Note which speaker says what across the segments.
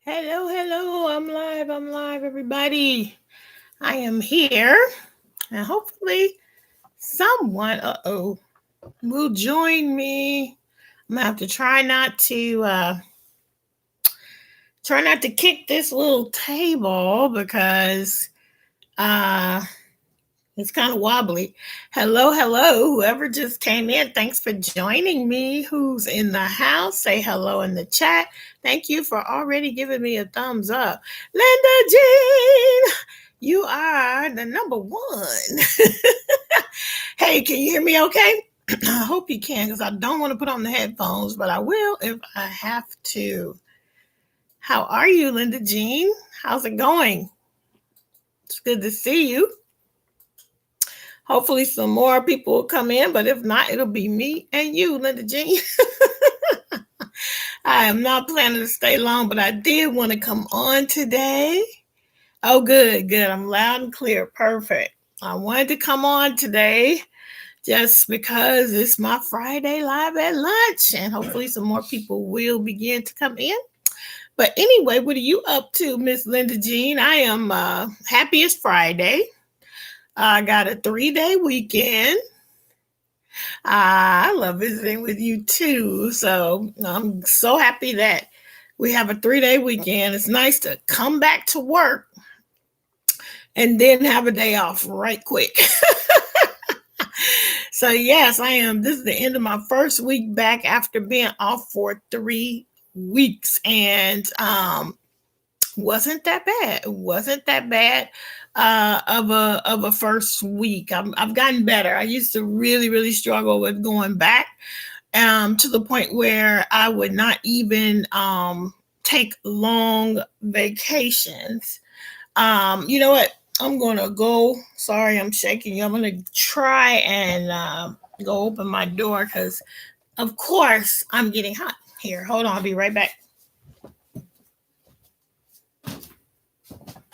Speaker 1: Hello, hello. I'm live, everybody. I am here, and hopefully, someone, will join me. I'm gonna have to try not to kick this little table because uh, it's kind of wobbly. Hello, hello. Whoever just came in, thanks for joining me. Who's in the house? Say hello in the chat. Thank you for already giving me a thumbs up. Linda Jean, you are the number one. Hey, can you hear me okay? I hope you can because I don't want to put on the headphones, but I will if I have to. How are you, Linda Jean? How's it going? It's good to see you. Hopefully, some more people will come in, but if not, it'll be me and you, Linda Jean. I am not planning to stay long, but I did want to come on today. Oh, good, good. I'm loud and clear. Perfect. I wanted to come on today just because it's my Friday live at lunch, and hopefully, some more people will begin to come in. But anyway, what are you up to, Miss Linda Jean? I am happy it's Friday. I got a 3-day weekend. I love visiting with you too. So I'm so happy that we have a 3-day weekend. It's nice to come back to work and then have a day off right quick. So, yes, I am. This is the end of my first week back after being off for 3 weeks. And wasn't that bad. It wasn't that bad of a first week. I've gotten better. I used to really struggle with going back to the point where I would not even take long vacations. You know what? I'm gonna go. Sorry, I'm shaking you. I'm gonna try and go open my door because, of course, I'm getting hot. Here, hold on. I'll be right back.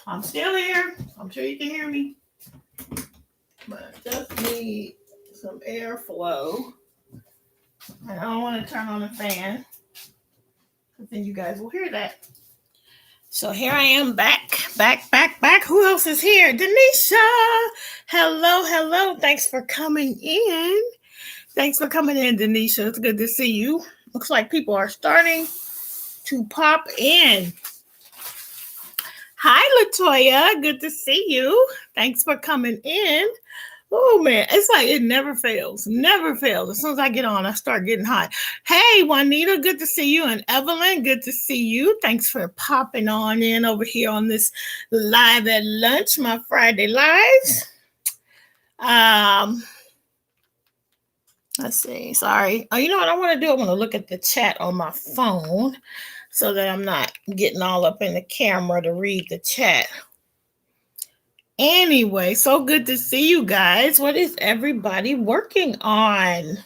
Speaker 1: I'm still here. I'm sure you can hear me. But I just need some airflow. And I don't want to turn on the fan. Because then you guys will hear that. So here I am back. Who else is here? Denisha. Hello, hello. Thanks for coming in. Denisha. It's good to see you. Looks like people are starting to pop in. Hi, Latoya. Good to see you. Thanks for coming in. Oh, man. It's like it never fails. Never fails. As soon as I get on, I start getting hot. Hey, Juanita. Good to see you. And Evelyn, good to see you. Thanks for popping on in over here on this live at lunch, my Friday lives. Let's see. Sorry. Oh, you know what I want to do? I want to look at the chat on my phone so that I'm not getting all up in the camera to read the chat. Anyway, so good to see you guys. What is everybody working on?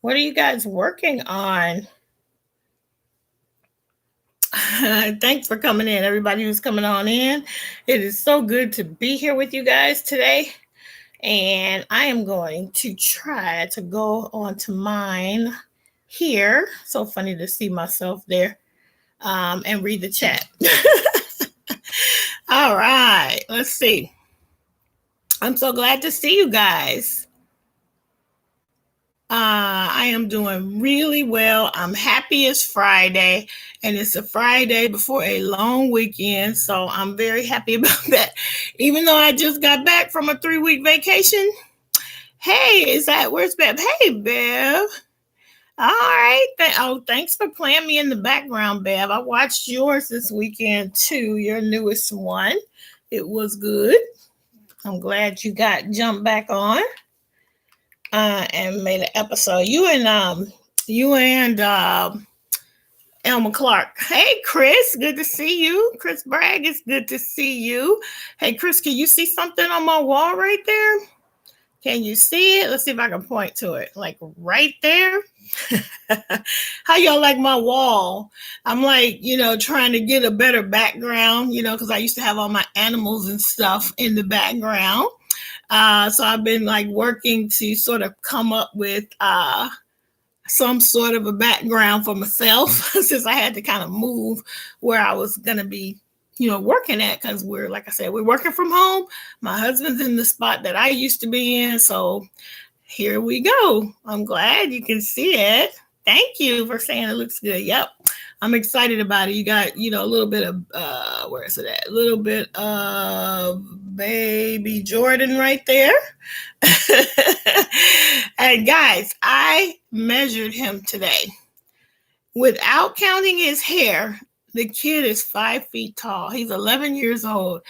Speaker 1: What are you guys working on? Thanks for coming in, everybody who's coming on in. It is so good to be here with you guys today. And I am going to try to go on to mine here. So funny to see myself there and read the chat. All right, let's see. I'm so glad to see you guys. I am doing really well. I'm happy it's Friday, and it's a Friday before a long weekend, so I'm very happy about that. Even though I just got back from a 3-week vacation. Hey, where's Bev? Hey, Bev. All right. Thanks for playing me in the background, Bev. I watched yours this weekend too, your newest one. It was good. I'm glad you got jumped back on and made an episode. You and Elma Clark. Hey, Chris, good to see you. Chris Bragg, it's good to see you. Hey, Chris, can you see something on my wall right there? Can you see it? Let's see if I can point to it. Like right there. How y'all like my wall? I'm like, trying to get a better background, because I used to have all my animals and stuff in the background. So I've been like working to sort of come up with some sort of a background for myself since I had to kind of move where I was going to be, working at, because we're, like I said, we're working from home. My husband's in the spot that I used to be in. So here we go. I'm glad you can see it. Thank you for saying it looks good. Yep. I'm excited about it. You got, a little bit of, where is it at? A little bit of baby Jordan right there. And guys, I measured him today. Without counting his hair, the kid is 5 feet tall. He's 11 years old.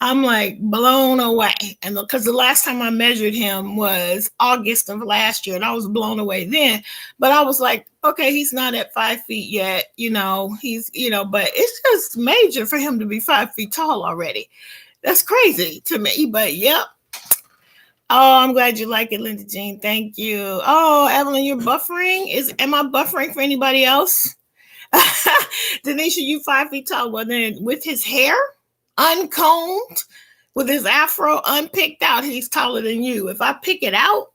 Speaker 1: I'm like blown away. And because the last time I measured him was August of last year, and I was blown away then. But I was like, okay, he's not at 5 feet yet. He's, but it's just major for him to be 5 feet tall already. That's crazy to me. But yep. Oh, I'm glad you like it, Linda Jean. Thank you. Oh, Evelyn, you're buffering. Am I buffering for anybody else? Denisha, you 5 feet tall. Well, then with his hair uncombed, with his afro unpicked out, he's taller than you. If I pick it out,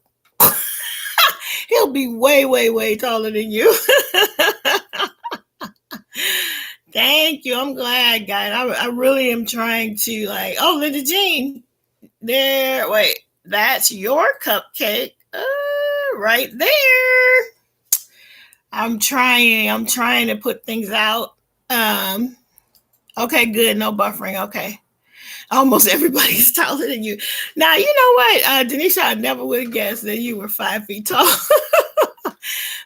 Speaker 1: he'll be way, way, way taller than you. Thank you. I'm glad, guys. I really am trying to Linda Jean. There, wait, that's your cupcake right there. I'm trying to put things out. Okay, good. No buffering. Okay. Almost everybody's taller than you. Now, you know what, Denisha, I never would have guessed that you were 5 feet tall.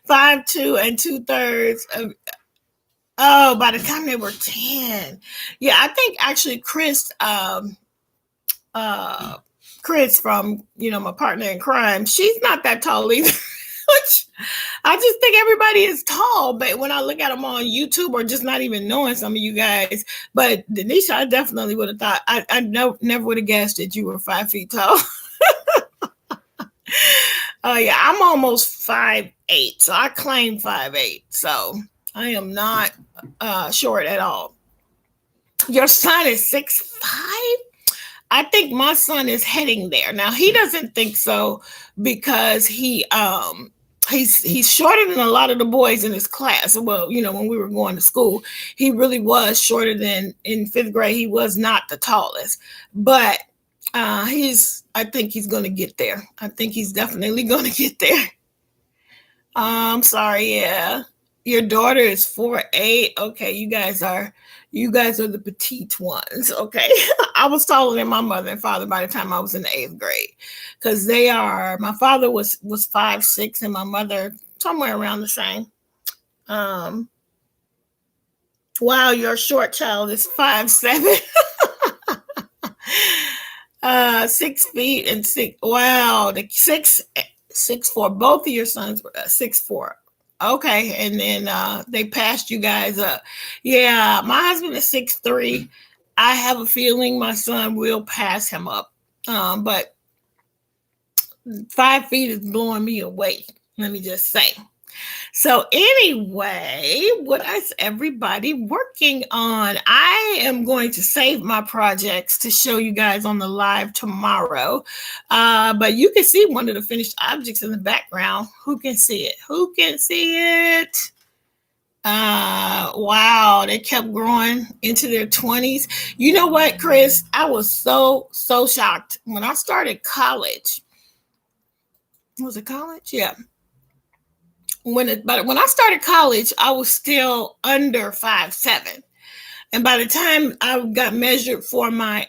Speaker 1: 5'2" and 2/3. Oh, by the time they were 10. Yeah, I think actually Chris from, my partner in crime, she's not that tall either. I just think everybody is tall, but when I look at them on YouTube or just not even knowing some of you guys, but Denisha, I definitely would have thought, I never would have guessed that you were 5 feet tall. Yeah, I'm almost 5'8", so I claim 5'8", so I am not short at all. Your son is 6'5"? I think my son is heading there. Now, he doesn't think so because he's shorter than a lot of the boys in his class. Well, when we were going to school, he really was shorter than in 5th grade. He was not the tallest, but I think he's going to get there. I think he's definitely going to get there. I'm sorry. Yeah. Your daughter is 4'8". Okay. You guys are the petite ones. Okay. I was taller than my mother and father by the time I was in the 8th grade, because my father was 5'6" and my mother somewhere around the same. Wow. Your short child is 5'7". 6 feet and 6. Wow. The 6'4". Both of your sons were 6'4". Okay, and then they passed you guys up. Yeah, my husband is 6'3". I have a feeling my son will pass him up, but 5 feet is blowing me away. Let me just say. So anyway, what is everybody working on? I am going to save my projects to show you guys on the live tomorrow. But you can see one of the finished objects in the background. Who can see it? Who can see it? Wow, they kept growing into their 20s. You know what, Chris? I was so shocked when I started college. Was it college? Yeah. When I started college, I was still under 5'7". And by the time I got measured for my,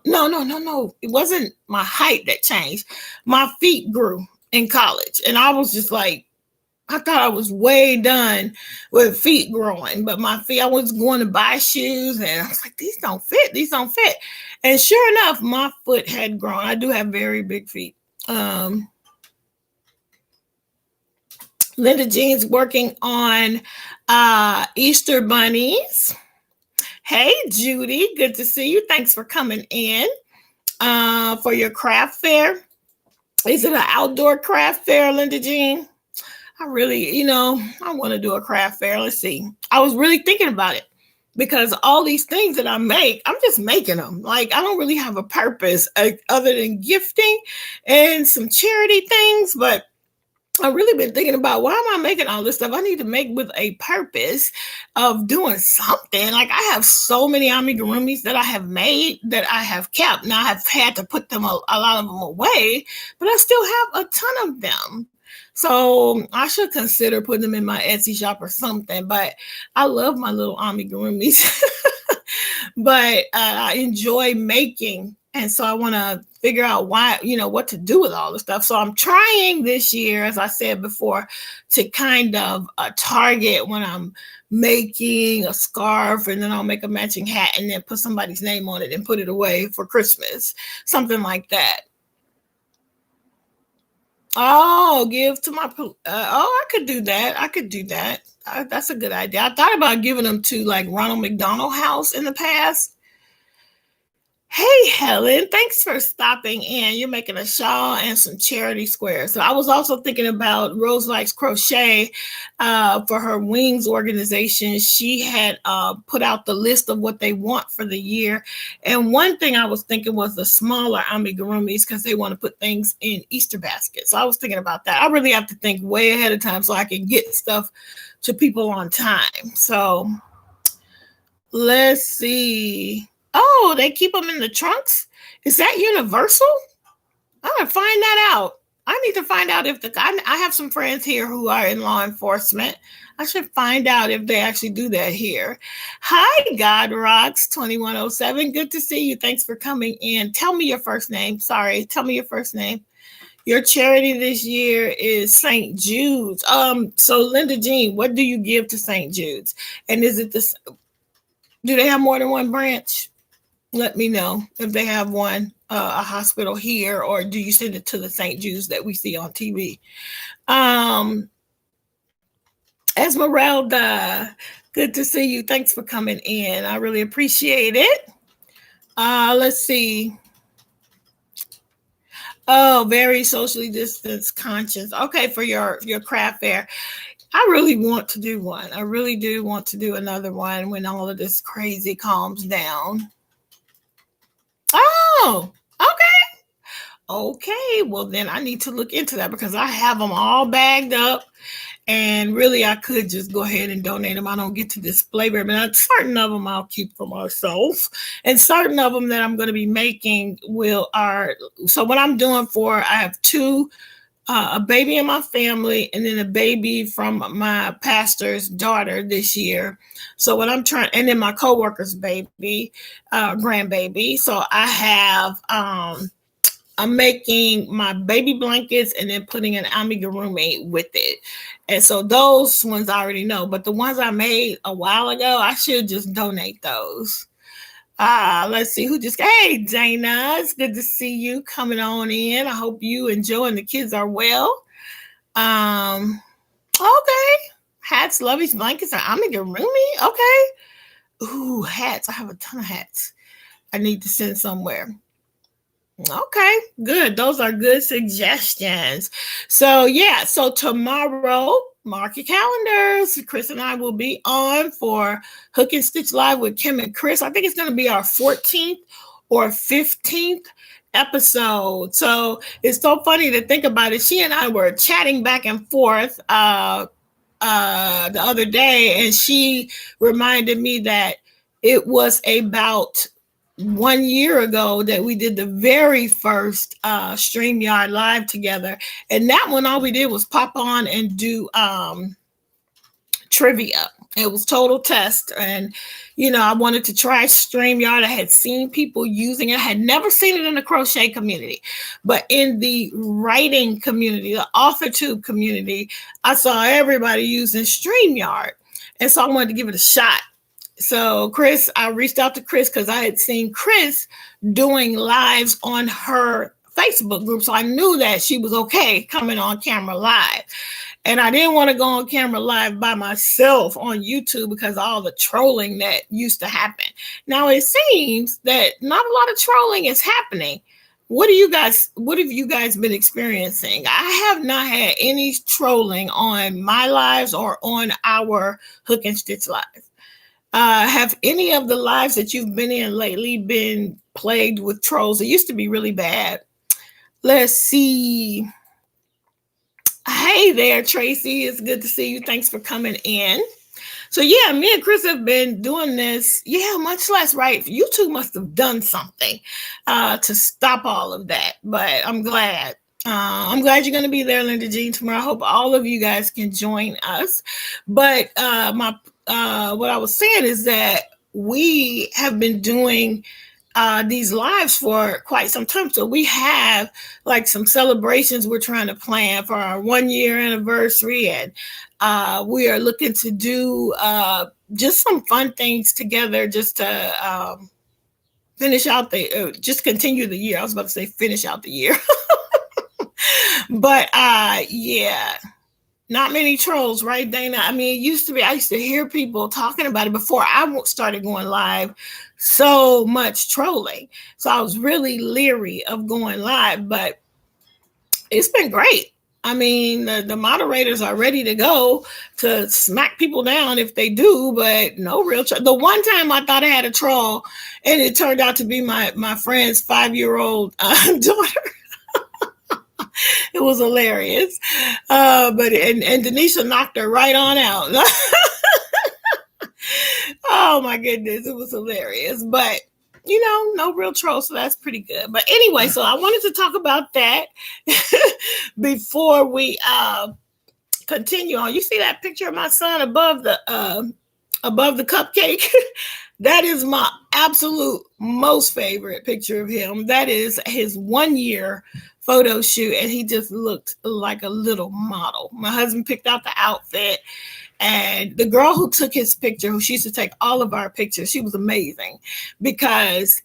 Speaker 1: no, it wasn't my height that changed. My feet grew in college. And I was just like, I thought I was way done with feet growing, but my feet, I was going to buy shoes and I was like, these don't fit. And sure enough, my foot had grown. I do have very big feet. Linda Jean's working on Easter bunnies. Hey, Judy, good to see you. Thanks for coming in for your craft fair. Is it an outdoor craft fair, Linda Jean? I really, I want to do a craft fair. Let's see. I was really thinking about it because all these things that I make, I'm just making them. Like, I don't really have a purpose other than gifting and some charity things, but I've really been thinking about, why am I making all this stuff? I need to make with a purpose of doing something. Like, I have so many amigurumis that I have made that I have kept. Now I have had to put them a lot of them away, but I still have a ton of them. So I should consider putting them in my Etsy shop or something. But I love my little amigurumis. But I enjoy making. And so I want to figure out why, what to do with all the stuff. So I'm trying this year, as I said before, to kind of target when I'm making a scarf, and then I'll make a matching hat and then put somebody's name on it and put it away for Christmas, something like that. Oh, give to my, I could do that. I could do that. That's a good idea. I thought about giving them to like Ronald McDonald House in the past. Hey, Helen, thanks for stopping in. You're making a shawl and some charity squares. So I was also thinking about Rose Likes Crochet for her Wings organization. She had put out the list of what they want for the year. And one thing I was thinking was the smaller amigurumis, because they want to put things in Easter baskets. So I was thinking about that. I really have to think way ahead of time so I can get stuff to people on time. So let's see. Oh, they keep them in the trunks? Is that universal? I'm going to find that out. I need to find out if I have some friends here who are in law enforcement. I should find out if they actually do that here. Hi, God Rocks 2107. Good to see you. Thanks for coming in. Tell me your first name. Sorry. Tell me your first name. Your charity this year is St. Jude's. So Linda Jean, what do you give to St. Jude's? And is it this? Do they have more than one branch? Let me know if they have one, a hospital here, or do you send it to the St. Jude's that we see on TV? Esmeralda, good to see you. Thanks for coming in. I really appreciate it. Let's see. Oh, very socially distanced conscious. Okay, for your craft fair. I really want to do one. I really do want to do another one when all of this crazy calms down. Oh, okay. Okay. Well, then I need to look into that, because I have them all bagged up. And really, I could just go ahead and donate them. I don't get to display them. And certain of them I'll keep for myself. And certain of them that I'm going to be making so what I'm doing I have two, a baby in my family, and then a baby from my pastor's daughter this year. So what I'm trying, and then my coworker's baby, grandbaby. So I have, I'm making my baby blankets and then putting an amigurumi with it. And so those ones I already know, but the ones I made a while ago, I should just donate those. Let's see who just, hey, Dana, it's good to see you coming on in. I hope you enjoying, the kids are well. Okay. Hats, loveys, blankets, and amigurumi. Okay. Ooh, hats. I have a ton of hats I need to send somewhere. Okay, good. Those are good suggestions. So yeah, so tomorrow, mark your calendars. Chris and I will be on for Hook and Stitch Live with Kim and Chris. I think it's going to be our 14th or 15th episode. So it's so funny to think about it. She and I were chatting back and forth the other day, and she reminded me that it was about 1 year ago that we did the very first StreamYard Live together. And that one, all we did was pop on and do trivia. It was total test. And, I wanted to try StreamYard. I had seen people using it. I had never seen it in the crochet community, but in the writing community, the AuthorTube community, I saw everybody using StreamYard. And so I wanted to give it a shot. So Chris, I reached out to Chris because I had seen Chris doing lives on her Facebook group. So I knew that she was okay coming on camera live. And I didn't want to go on camera live by myself on YouTube because of all the trolling that used to happen. Now it seems that not a lot of trolling is happening. What have you guys been experiencing? I have not had any trolling on my lives or on our Hook and Stitch lives. Have any of the lives that you've been in lately been plagued with trolls? It used to be really bad. Let's see. Hey there, Tracy. It's good to see you. Thanks for coming in. So yeah, me and Chris have been doing this. Yeah, much less right. You two must have done something to stop all of that. But I'm glad. I'm glad you're going to be there, Linda Jean, tomorrow. I hope all of you guys can join us. But my what I was saying is that we have been doing these lives for quite some time. So we have like some celebrations we're trying to plan for our 1 year anniversary, and we are looking to do just some fun things together, just to finish out just continue the year. I was about to say finish out the year, but yeah, not many trolls, right, Dana? I mean, it used to be, I used to hear people talking about it before I started going live, so much trolling. So I was really leery of going live, but it's been great. I mean, the moderators are ready to go to smack people down if they do, but no real troll. The one time I thought I had a troll, and it turned out to be my friend's 5-year-old daughter. It was hilarious. But and Denisha knocked her right on out. Oh my goodness, it was hilarious. But no real troll, so that's pretty good. But anyway, so I wanted to talk about that before we continue on. You see that picture of my son above the cupcake? That is my absolute most favorite picture of him. That is his 1 year photo shoot, and he just looked like a little model. My husband picked out the outfit, and the girl who took his picture, who she used to take all of our pictures, she was amazing because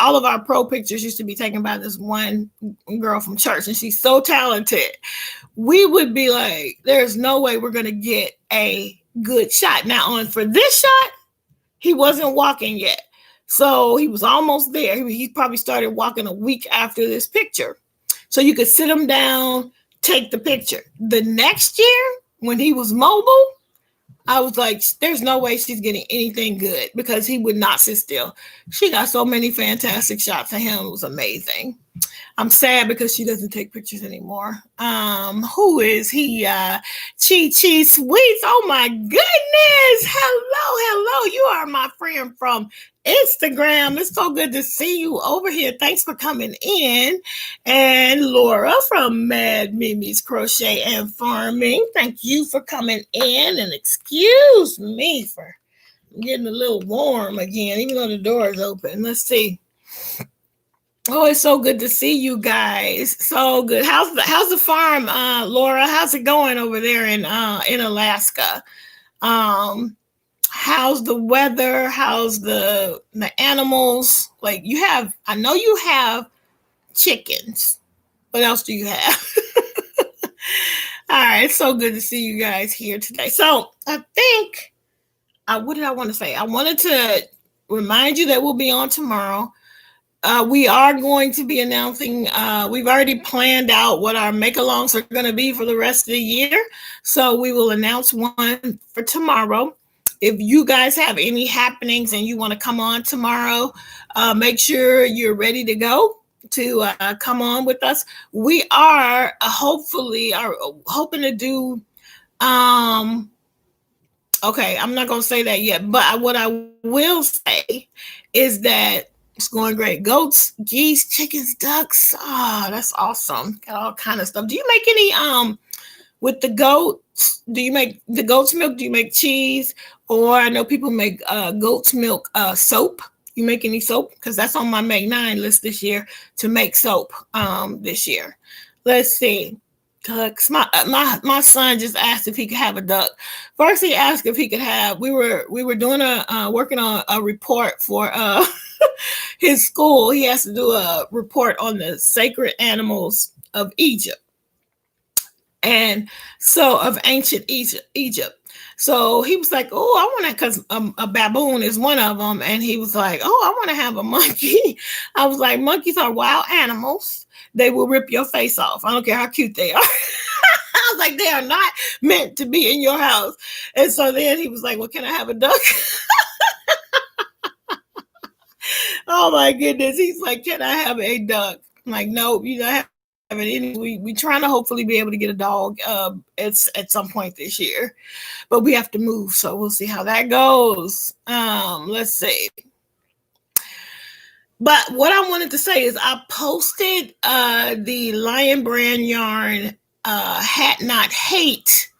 Speaker 1: all of our pro pictures used to be taken by this one girl from church, and she's so talented. We would be like, there's no way we're going to get a good shot. Now, for this shot, he wasn't walking yet. So he was almost there. He probably started walking a week after this picture. So you could sit him down, take the picture. The next year, when he was mobile, I was like, there's no way she's getting anything good because he would not sit still. She got so many fantastic shots of him. It was amazing. I'm sad because she doesn't take pictures anymore. Who is he? Chi Sweets. Oh my goodness. Hello. You are my friend from Instagram. It's so good to see you over here. Thanks for coming in. And Laura from Mad Mimi's Crochet and Farming. Thank you for coming in. And excuse me for getting a little warm again, even though the door is open. Let's see. Oh, it's so good to see you guys. So good. How's the farm, Laura? How's it going over there in Alaska? How's the weather? How's the animals? Like I know you have chickens. What else do you have? All right, it's so good to see you guys here today. So I think, what did I want to say? I wanted to remind you that we'll be on tomorrow. We are going to be announcing, we've already planned out what our make-alongs are going to be for the rest of the year. So we will announce one for tomorrow. If you guys have any happenings and you want to come on tomorrow, make sure you're ready to go to come on with us. We are hoping to do, okay, I'm not going to say that yet, but what I will say is that it's going great. Goats, geese, chickens, ducks. Oh, that's awesome. Got all kind of stuff. Do you make any with the goats? Do you make the goat's milk? Do you make cheese? Or I know people make goat's milk soap. You make any soap? Because that's on my Make 9 list this year to make soap this year. Let's see. Ducks. My son just asked if he could have a duck. First, he asked if he could have. We were doing working on a report for his school. He has to do a report on the sacred animals of Egypt, and so of ancient Egypt. So he was like, "Oh, I want to," because a baboon is one of them, and he was like, "Oh, I want to have a monkey." I was like, "Monkeys are wild animals. They will rip your face off. I don't care how cute they are." I was like, "They are not meant to be in your house." And so then he was like, "Well, can I have a duck?" Oh my goodness. He's like, "Can I have a duck?" I'm like, "No, you don't have We trying to hopefully be able to get a dog at some point this year, but we have to move, so we'll see how that goes. Let's see. But what I wanted to say is I posted the Lion Brand Yarn Hat Not Hate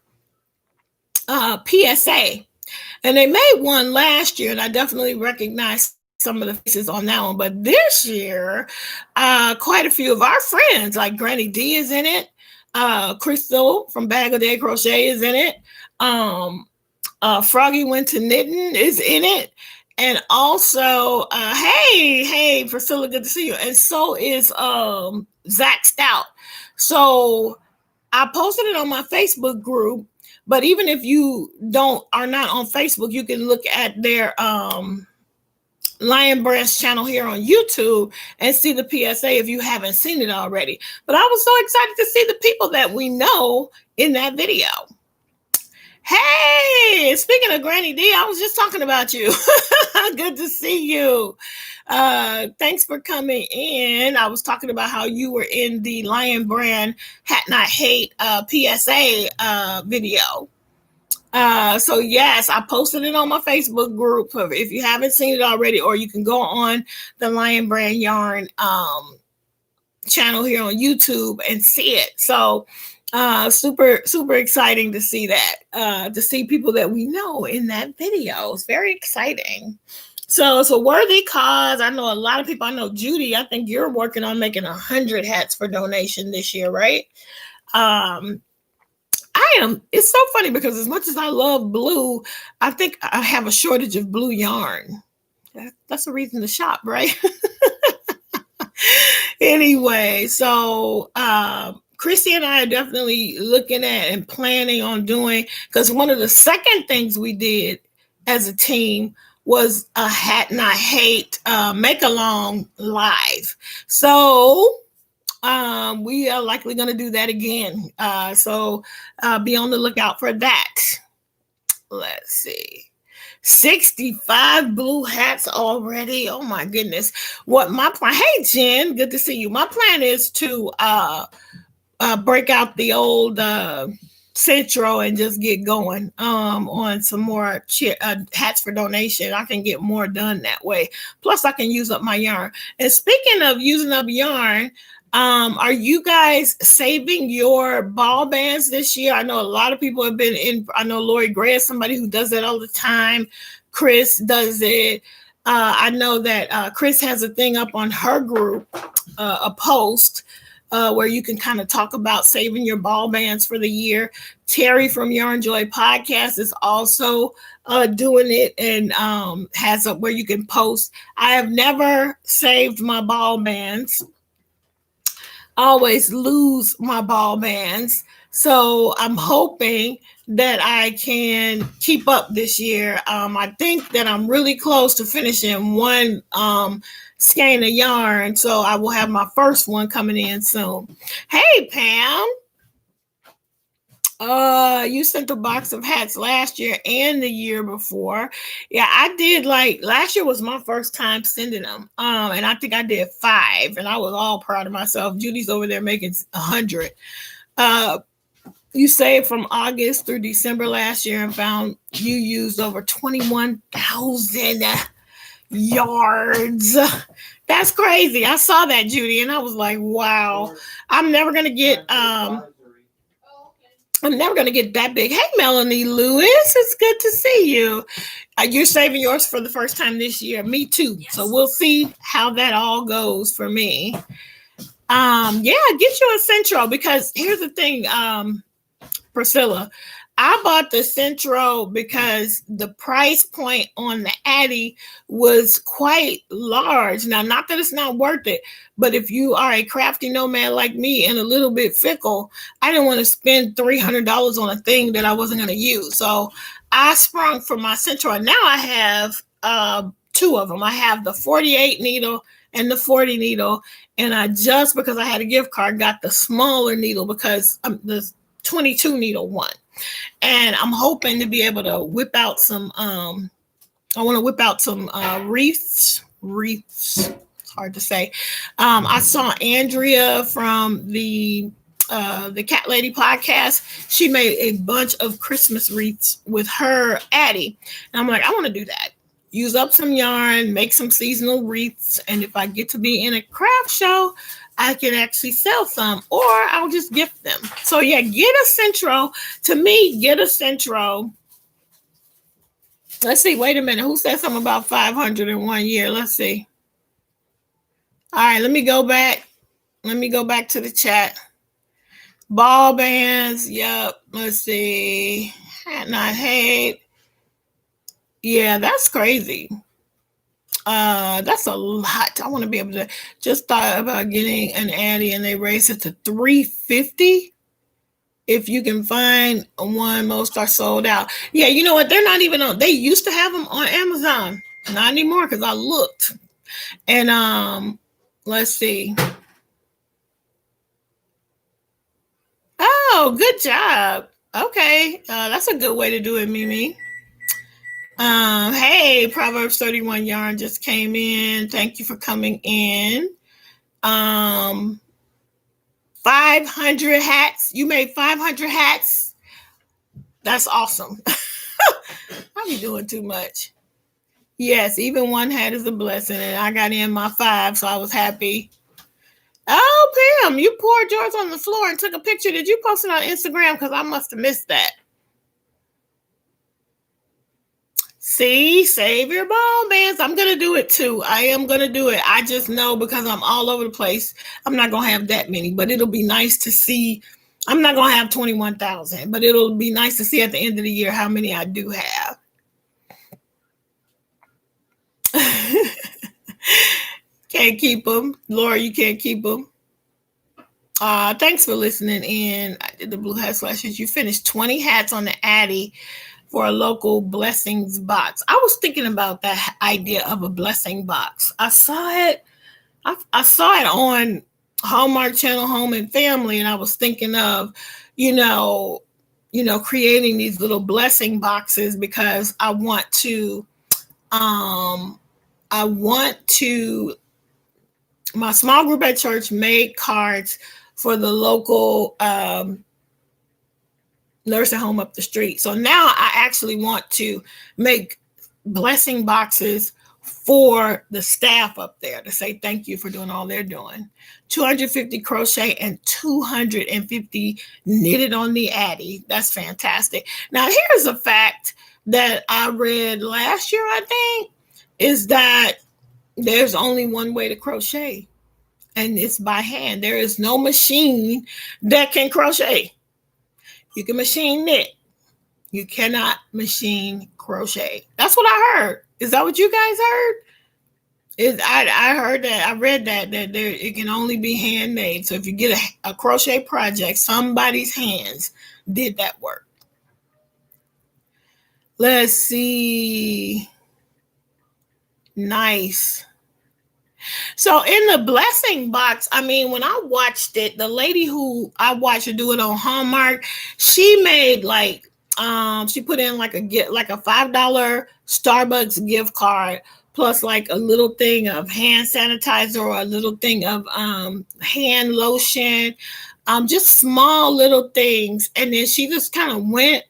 Speaker 1: PSA. And they made one last year, and I definitely recognized some of the faces on that one. But this year, quite a few of our friends, like Granny D is in it. Crystal from Bag of Day Crochet is in it. Froggy Went to Knitting is in it. And also, hey, Priscilla, good to see you. And so is Zach Stout. So I posted it on my Facebook group. But even if you are not on Facebook, you can look at their Lion Branch channel here on YouTube and see the PSA if you haven't seen it already. But I was so excited to see the people that we know in that video. Hey, speaking of Granny D, I was just talking about you. Good to see you. Thanks for coming in. I was talking about how you were in the Lion Brand Hat Not Hate PSA video. So yes, I posted it on my Facebook group. If you haven't seen it already, or you can go on the Lion Brand Yarn channel here on YouTube and see it. So super exciting to see that, to see people that we know in that video. It's very exciting. So it's a worthy cause. I know a lot of people. I know Judy, I think you're working on making 100 hats for donation this year, right? I am. It's so funny because as much as I love blue, I think I have a shortage of blue yarn. That's a reason to shop, right? Anyway, so Christy and I are definitely looking at and planning on doing, because one of the second things we did as a team was a Hat Not Hate make along live. So we are likely going to do that again. So be on the lookout for that. Let's see. 65 blue hats already. Oh my goodness. What my plan? Hey Jen, good to see you. My plan is to break out the old Centro and just get going on some more hats for donation. I can get more done that way. Plus I can use up my yarn. And speaking of using up yarn, are you guys saving your ball bands this year? I know a lot of people have been in. I know Lori Gray is somebody who does that all the time. Chris does it. I know that Chris has a thing up on her group, a post where you can kind of talk about saving your ball bands for the year. Terry from Yarn Joy Podcast is also doing it and has up where you can post. I have never saved my ball bands. Always lose my ball bands. So I'm hoping that I can keep up this year. I think that I'm really close to finishing one skein of yarn. So I will have my first one coming in soon. Hey, Pam. You sent a box of hats last year and the year before. Yeah, I did. Like last year was my first time sending them. And I think I did 5, and I was all proud of myself. Judy's over there making 100. You saved from August through December last year and found you used over 21,000 yards. That's crazy. I saw that, Judy, and I was like, wow. I'm never gonna get that big. Hey, Melanie Lewis, it's good to see you. You're saving yours for the first time this year. Me too. Yes. So we'll see how that all goes for me. Yeah, get you a Centro, because here's the thing, Priscilla. I bought the Centro because the price point on the Addy was quite large. Now, not that it's not worth it, but if you are a crafty nomad like me and a little bit fickle, I didn't want to spend $300 on a thing that I wasn't going to use. So I sprung for my Centro, and now I have 2 of them. I have the 48 needle and the 40 needle, and I just, because I had a gift card, got the smaller needle because the 22 needle one. And I'm hoping to be able to whip out some, I want to whip out some wreaths. It's hard to say. I saw Andrea from the Cat Lady podcast. She made a bunch of Christmas wreaths with her Addie. And I'm like, I want to do that. Use up some yarn, make some seasonal wreaths, and if I get to be in a craft show, I can actually sell some, or I'll just gift them. So yeah, get a Centro. To me, get a Centro. Let's see. Wait a minute. Who said something about 500 in 1 year? Let's see. All right, let me go back. Let me go back to the chat. Ball bands. Yep. Let's see. Not hate. Yeah, that's crazy. That's a lot. I want to be able to just thought about getting an Addy and they raise it to $350. If you can find one, most are sold out. Yeah, you know what? They're not even on. They used to have them on Amazon, not anymore because I looked. And let's see. Oh, good job. Okay, that's a good way to do it, Mimi. Hey, Proverbs 31 yarn just came in. Thank you for coming in. 500 hats. You made 500 hats. That's awesome. I be doing too much. Yes, even one hat is a blessing, and I got in my 5, so I was happy. Oh, Pam, you poured yours on the floor and took a picture. Did you post it on Instagram? Because I must have missed that. See, save your ball bands. I'm going to do it too. I am going to do it. I just know because I'm all over the place, I'm not going to have that many, but it'll be nice to see. I'm not going to have 21,000, but it'll be nice to see at the end of the year how many I do have. Can't keep them. Laura, you can't keep them. Thanks for listening in. I did the blue hat slashes. You finished 20 hats on the Addy for a local blessings box. I was thinking about that idea of a blessing box. I saw it. I saw it on Hallmark Channel Home and Family, and I was thinking of, creating these little blessing boxes because I want to my small group at church made cards for the local nursing home up the street. So now I actually want to make blessing boxes for the staff up there to say thank you for doing all they're doing. 250 crochet and 250 knitted on the Addy. That's fantastic. Now here's a fact that I read last year, I think, is that there's only one way to crochet, and it's by hand. There is no machine that can crochet. You can machine knit. You cannot machine crochet. That's what I heard. Is that what you guys heard? I heard that. I read that it can only be handmade. So if you get a crochet project, somebody's hands did that work. Let's see. Nice. So in the blessing box, I mean, when I watched it, the lady who I watched her do it on Hallmark, she made she put in like a $5 Starbucks gift card plus like a little thing of hand sanitizer or a little thing of hand lotion, just small little things. And then she just kind of went,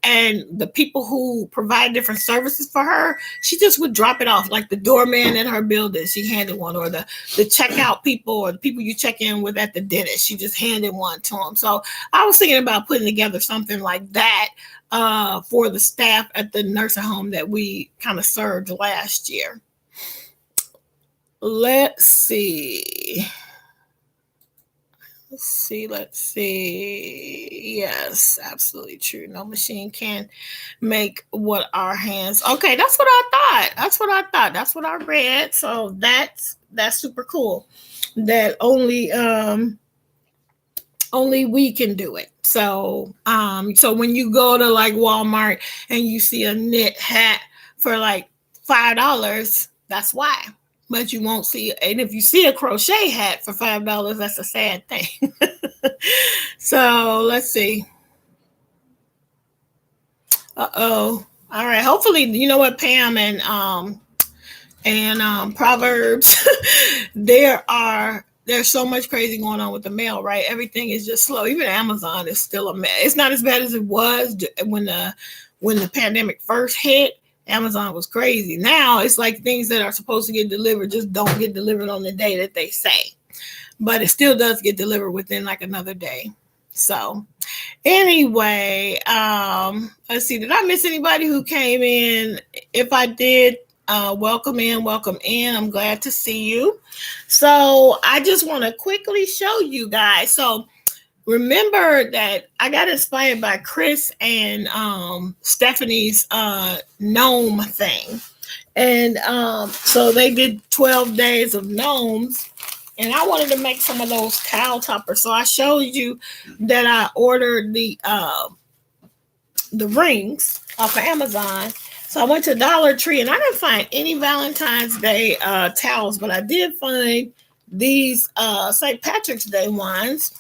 Speaker 1: and the people who provide different services for her, she just would drop it off. Like the doorman at her building, she handed one, or the checkout people, or the people you check in with at the dentist, she just handed one to them. So I was thinking about putting together something like that for the staff at the nursing home that we kind of served last year. Let's see. Let's see. Yes, absolutely true. No machine can make what our hands. Okay, that's what I thought. That's what I read. So that's super cool. That only we can do it. So so when you go to like Walmart and you see a knit hat for like $5, that's why. But you won't see, and if you see a crochet hat for $5, that's a sad thing. So let's see. All right. Hopefully, you know what, Pam and and Proverbs. There's so much crazy going on with the mail, right? Everything is just slow. Even Amazon is still a mess. It's not as bad as it was when the pandemic first hit. Amazon was crazy. Now it's like things that are supposed to get delivered just don't get delivered on the day that they say, but it still does get delivered within like another day. So anyway, let's see. Did I miss anybody who came in? If I did, welcome in, welcome in. I'm glad to see you. So I just want to quickly show you guys. So remember that I got inspired by Chris and Stephanie's gnome thing. And so they did 12 days of gnomes. And I wanted to make some of those towel toppers. So I showed you that I ordered the rings off of Amazon. So I went to Dollar Tree and I didn't find any Valentine's Day towels, but I did find these St. Patrick's Day ones.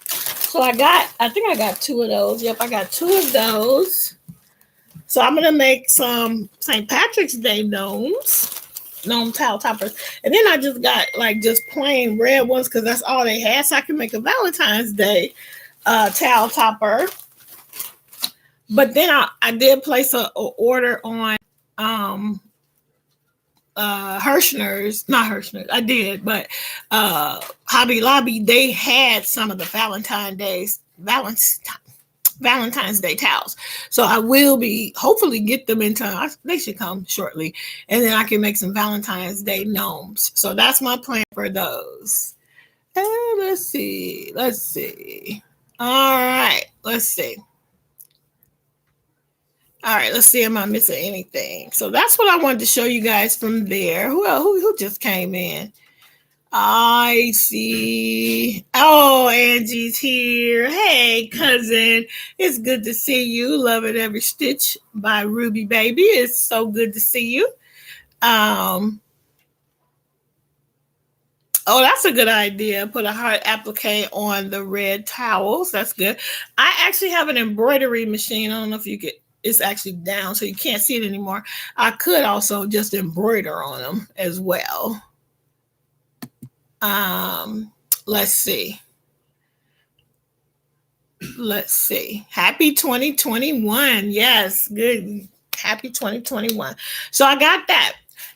Speaker 1: So I think I got 2 of those. Yep, I got 2 of those. So I'm going to make some St. Patrick's Day gnome towel toppers. And then I just got like just plain red ones because that's all they had. So I can make a Valentine's Day towel topper. But then I did place an order on Hirschner's, not Hirschner's, I did, but Hobby Lobby, they had some of the Valentine's Day towels. So I will be hopefully get them in time. They should come shortly. And then I can make some Valentine's Day gnomes. So that's my plan for those. Let's see. All right. Let's see. All right, let's see. Am I missing anything? So that's what I wanted to show you guys from there. Who just came in? I see. Oh, Angie's here. Hey, cousin. It's good to see you. Love it every stitch by Ruby Baby. It's so good to see you. Oh, that's a good idea. Put a heart applique on the red towels. That's good. I actually have an embroidery machine. I don't know if you could. It's actually down, so you can't see it anymore. I could also just embroider on them as well. Let's see. Happy 2021. Yes, good. Happy 2021. So I got that.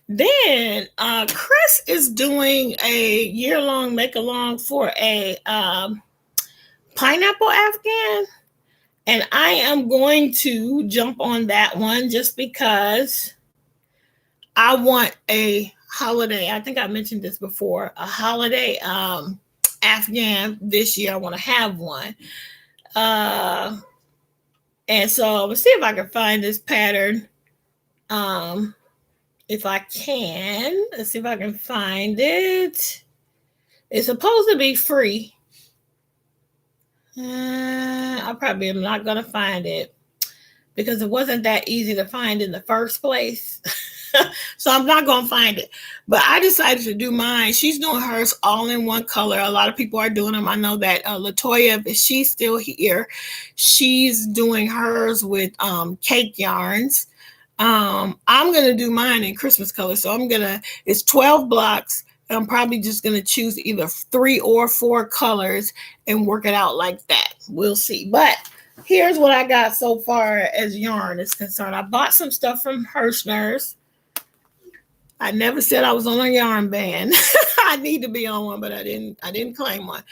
Speaker 1: Then Chris is doing a year-long make-along for a pineapple Afghan. And I am going to jump on that one just because I want a holiday. I think I mentioned this before, a holiday Afghan this year. I want to have one. And so let's see if I can find this pattern. If I can, let's see if I can find it. It's supposed to be free. I probably am not going to find it because it wasn't that easy to find in the first place. So I'm not going to find it. But I decided to do mine. She's doing hers all in one color. A lot of people are doing them. I know that Latoya, if she's still here, she's doing hers with cake yarns. I'm going to do mine in Christmas color. So it's 12 blocks. I'm probably just going to choose either 3 or 4 colors and work it out like that. We'll see. But here's what I got so far as yarn is concerned. I bought some stuff from Hirschner's. I never said I was on a yarn ban. I need to be on one, but I didn't claim one.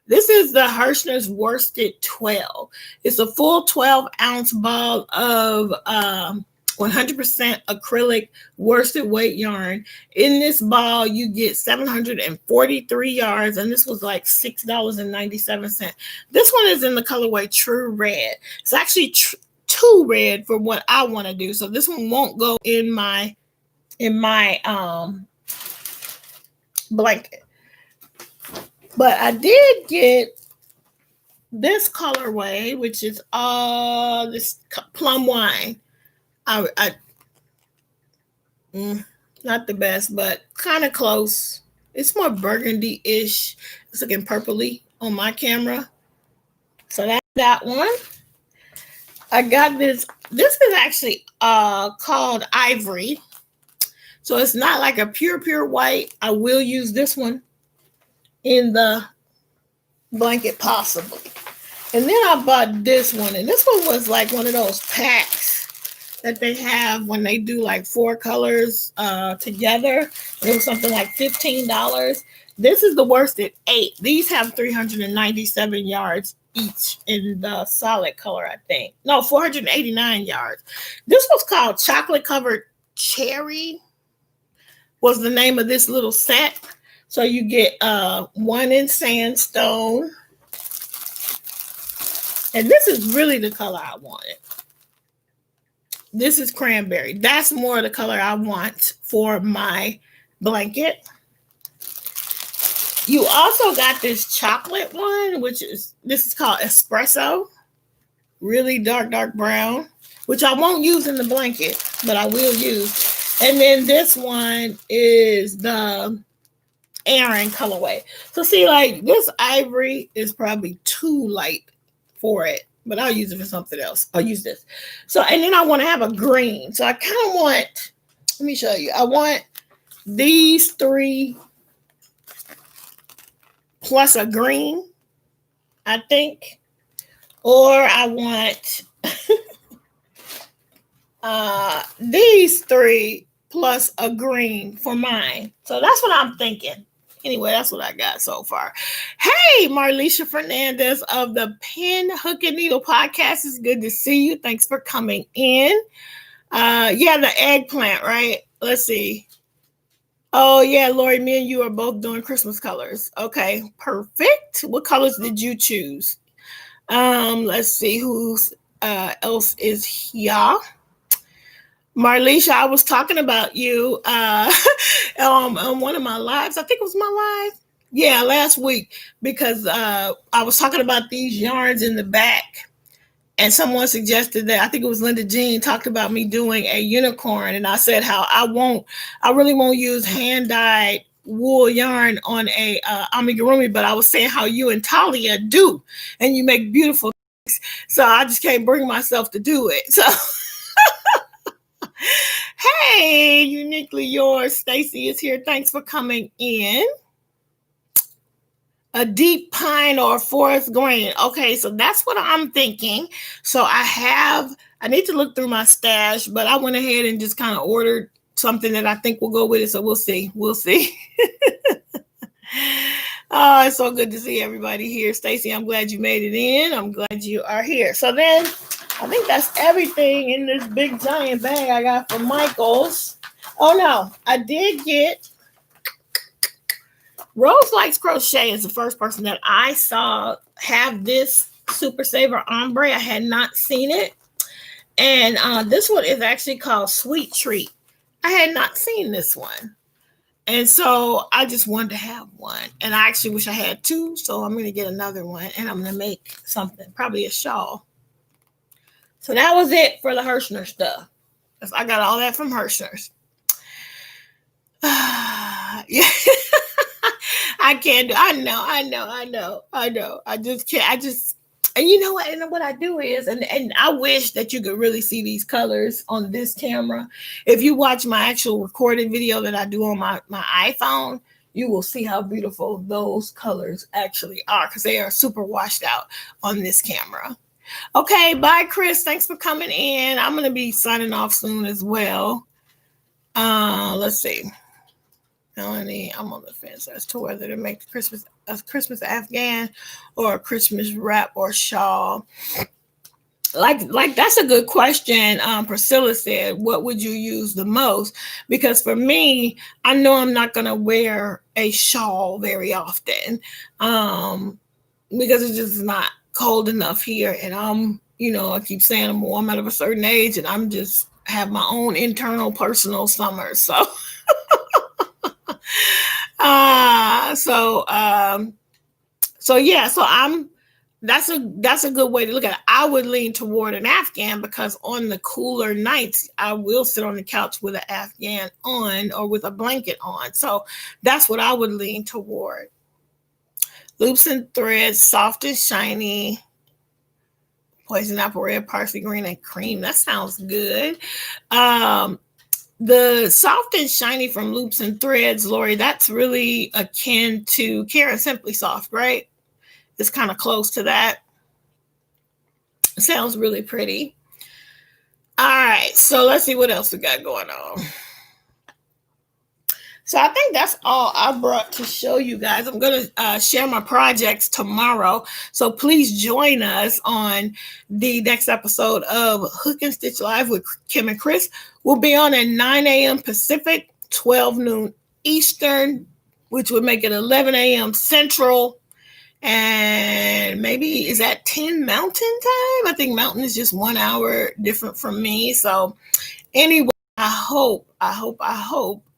Speaker 1: This is the Hirschner's Worsted 12. It's a full 12-ounce ball of 100% acrylic worsted weight yarn. In this ball, you get 743 yards, and this was like $6.97. This one is in the colorway True Red. It's actually too red for what I want to do, so this one won't go in my blanket. But I did get this colorway, which is this plum wine. Not the best, but kind of close. It's more burgundy-ish. It's looking purpley on my camera. So that's that one. I got this. This is actually called Ivory. So it's not like a pure white. I will use this one in the blanket possibly. And then I bought this one, and this one was like one of those packs that they have when they do like 4 colors together. It was something like $15. This is the worsted 8. These have 397 yards each in the solid color, I think. No, 489 yards. This was called Chocolate Covered Cherry, was the name of this little set. So you get one in sandstone. And this is really the color I wanted. This is cranberry. That's more the color I want for my blanket. You also got this chocolate one, this is called espresso. Really dark brown, which I won't use in the blanket, but I will use. And then this one is the Aran colorway. So see, like this ivory is probably too light for it, but I'll use it for something else. I'll use this. So, and then I want to have a green. So I kind of want, let me show you. I want these 3 plus a green, I think. Or I want these 3 plus a green for mine. So that's what I'm thinking. Anyway, that's what I got so far. Hey, Marlisha Fernandez of the Pen, Hook, and Needle podcast. It's good to see you. Thanks for coming in. Yeah, the eggplant, right? Let's see. Oh, yeah, Lori, me and you are both doing Christmas colors. Okay, perfect. What colors did you choose? Let's see who else is here. Marlisha, I was talking about you on one of my lives. I think it was my live. Yeah, last week, because I was talking about these yarns in the back. And someone suggested that, I think it was Linda Jean, talked about me doing a unicorn. And I said how I really won't use hand-dyed wool yarn on a amigurumi, but I was saying how you and Talia do. And you make beautiful things. So I just can't bring myself to do it. So... Hey, uniquely yours, Stacy is here. Thanks for coming in. A deep pine or forest green. Okay, so that's what I'm thinking. So I need to look through my stash, but I went ahead and just kind of ordered something that I think will go with it. So we'll see. Oh, it's so good to see everybody here. Stacy, I'm glad you made it in. I'm glad you are here. So then I think that's everything in this big giant bag I got from Michael's. Oh no, I did get Rose Likes Crochet is the first person that I saw have this Super Saver ombre. I had not seen it. And this one is actually called Sweet Treat. I had not seen this one. And so I just wanted to have one. And I actually wish I had 2. So I'm going to get another one. And I'm going to make something, probably a shawl. So that was it for the Hirschner stuff. I got all that from Hirschner's. Yeah. I can't do. I know. I just can't. And you know what? And what I do is, and I wish that you could really see these colors on this camera. If you watch my actual recorded video that I do on my iPhone, you will see how beautiful those colors actually are, because they are super washed out on this camera. Okay, bye, Chris. Thanks for coming in. I'm going to be signing off soon as well. Let's see. Melanie, I'm on the fence as to whether to make a Christmas Afghan or a Christmas wrap or shawl. Like that's a good question. Priscilla said, what would you use the most? Because for me, I know I'm not going to wear a shawl very often because it's just not cold enough here. And I keep saying I'm warm out of a certain age, and I'm just have my own internal personal summer. So that's a good way to look at it. I would lean toward an Afghan, because on the cooler nights, I will sit on the couch with an Afghan on or with a blanket on. So that's what I would lean toward. Loops and threads, soft and shiny. Poison apple red, parsley green, and cream. That sounds good. The soft and shiny from Loops and Threads, Lori, that's really akin to Karen Simply Soft, right? It's kind of close to that. It sounds really pretty. All right, so let's see what else we got going on. So I think that's all I brought to show you guys. I'm going to share my projects tomorrow. So please join us on the next episode of Hook and Stitch Live with Kim and Chris. We'll be on at 9 a.m. Pacific, 12 noon Eastern, which would make it 11 a.m. Central. And maybe is that 10 Mountain time? I think Mountain is just 1 hour different from me. So anyway, I hope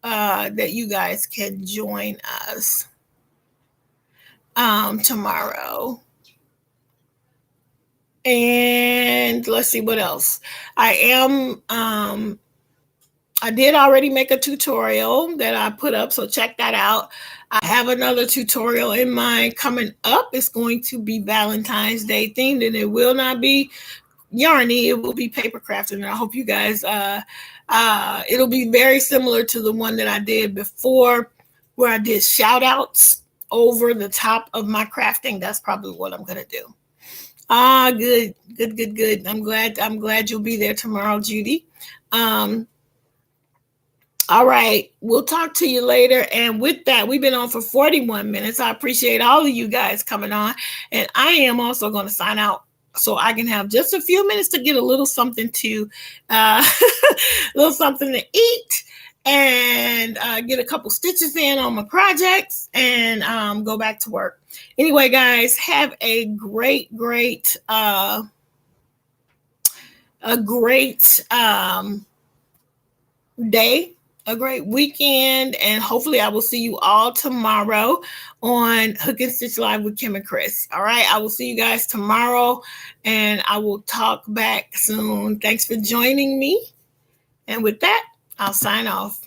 Speaker 1: that you guys can join us tomorrow. And let's see what else. I did already make a tutorial that I put up, so check that out. I have another tutorial in mind coming up. It's going to be Valentine's Day themed, and it will not be yarny. It will be paper crafting, and I hope you guys it'll be very similar to the one that I did before, where I did shout outs over the top of my crafting. That's probably what I'm gonna do. Good. I'm glad you'll be there tomorrow, Judy. All right, we'll talk to you later. And with that, we've been on for 41 minutes. I appreciate all of you guys coming on, and I am also going to sign out so I can have just a few minutes to get a little something to little something to eat, and get a couple stitches in on my projects, and go back to work. Anyway, guys, have a great day, a great weekend, and hopefully I will see you all tomorrow on Hook and Stitch Live with Kim and Chris. All right, I will see you guys tomorrow, and I will talk back soon. Thanks for joining me, and with that, I'll sign off.